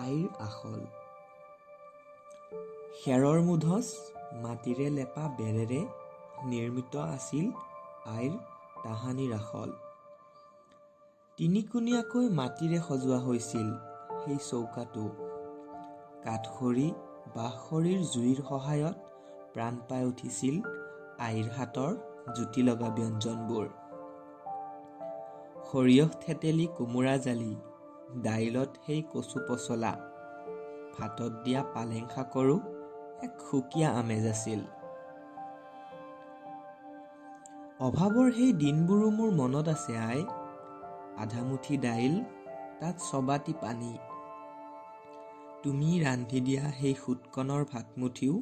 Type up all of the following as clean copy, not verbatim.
আইৰ আখল। খেৰৰ মুধচ মাটিৰে লেপা বেৰেৰে নিৰ্মিত আছিল আইৰ তাহানিৰ আখল। তিনিকুণীয়াকৈ মাটিৰে সজোৱা হৈছিল সেই চৌকাটো। কাঠখৰি বাঁহখৰিৰ জুইৰ সহায়ত প্ৰাণ পাই উঠিছিল আইৰ হাতৰ জুতি লগা ব্যঞ্জনবোৰ। সৰিয়হ থেতেলি কোমোৰা জালি, দাইলত সেই কচু পচলা, ভাতত দিয়া পালেং শাকৰো এক সুকীয়া আমেজ আছিল। অভাৱৰ সেই দিনবোৰো মোৰ মনত আছে আই। আধামুঠি দাইল, তাত চবাতি পানী। তুমি ৰান্ধি দিয়া সেই সুতকণৰ ভাতমুঠিও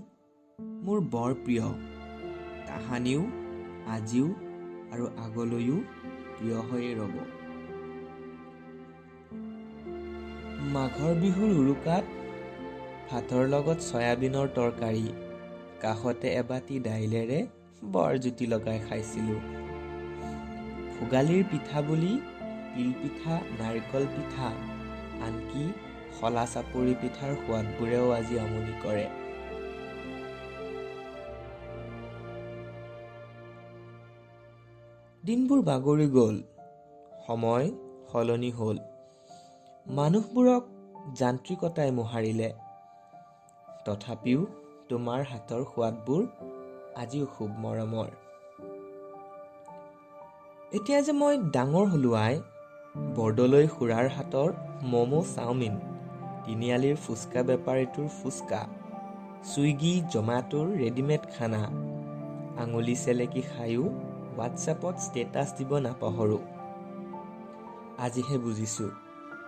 মোৰ বৰ প্ৰিয়। তাহানিও আজিও আৰু আগলৈও প্ৰিয় হৈয়ে ৰ'ব। মাঘৰ বিহুৰ উৰুকাত ভাতৰ লগত চয়াবিনৰ তৰকাৰী, কাষতে এবাতি দাইলেৰে বৰ জুতি লগাই খাইছিলোঁ। ভোগালীৰ পিঠা বুলি তিলপিঠা, নাৰিকল পিঠা, আনকি শলা চাপৰি পিঠাৰ সোৱাদবোৰেও আজি আমনি কৰে। দিনবোৰ বাগৰি গ'ল, সময় সলনি হ'ল। মানুহবোৰক যান্ত্ৰিকতাই মোহাৰিলে। তথাপিও তোমাৰ হাতৰ সোৱাদবোৰ আজিও খুব মৰমৰ। এতিয়া যে মই ডাঙৰ হ'লো আই, বৰদলৈ খুৰাৰ হাতৰ ম'ম' চাওমিন, তিনিআলিৰ ফুচকা বেপাৰীটোৰ ফুচকা, ছুইগি জমাটোৰ ৰেডিমেড খানা, আঙুলি চেলেকি খায়ো হোৱাটছএপত ষ্টেটাছ দিব নাপাহৰোঁ। আজিহে বুজিছোঁ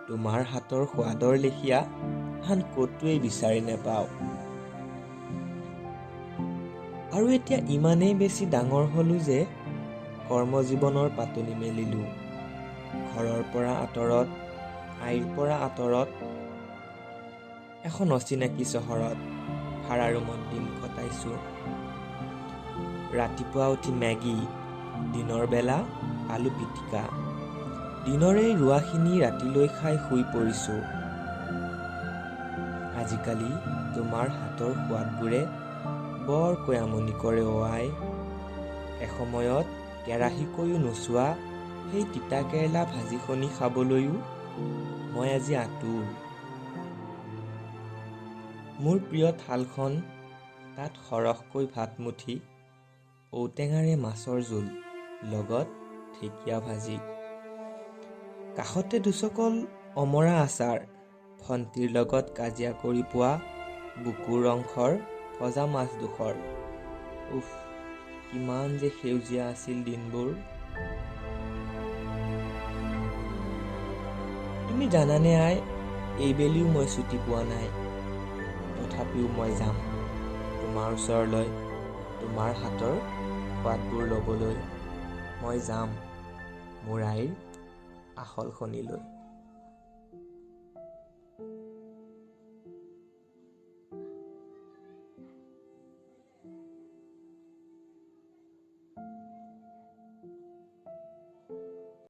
তোমাৰ হাতৰ সোৱাদৰ লেখীয়া আন ক'তোৱেই বিচাৰি নেপাওঁ। আৰু এতিয়া ইমানেই বেছি ডাঙৰ হ'লো যে কৰ্মজীৱনৰ পাতনি মেলিলোঁ। ঘৰৰ পৰা আঁতৰত, আইৰ পৰা আঁতৰত, এখন অচিনাকি চহৰত ভাড়া ৰুমত দিন কটাইছোঁ। ৰাতিপুৱা উঠি মেগী, দিনৰ বেলা আলু পিটিকা, দিনৰ এই ৰোৱাখিনি ৰাতিলৈ খাই শুই পৰিছোঁ। আজিকালি তোমাৰ হাতৰ সোৱাদবোৰে বৰকৈ আমনি কৰে অ' আই। এসময়ত কেৰাহীকৈও নোচোৱা সেই তিতা কেৰেলা ভাজিখনি খাবলৈও মই আজি আতুৰ। মোৰ প্ৰিয় থালখন, তাত সৰহকৈ ভাতমুঠি, ঔটেঙাৰে মাছৰ জোল, লগত ঢেকীয়া ভাজি, কাষতে দুচকল অমৰা আচাৰ, ভণ্টিৰ লগত কাজিয়া কৰি পোৱা বুকুৰ অংশৰ ভজা মাছ ডোখৰ। উফ, কিমান যে সেউজীয়া আছিল দিনবোৰ। তুমি জানানে আই, এইবেলিও মই ছুটি পোৱা নাই। তথাপিও মই যাম তোমাৰ ওচৰলৈ, তোমাৰ হাতৰ সোৱাদবোৰ ল'বলৈ। মই যাম মোৰ আইৰ আখলখনিলৈ।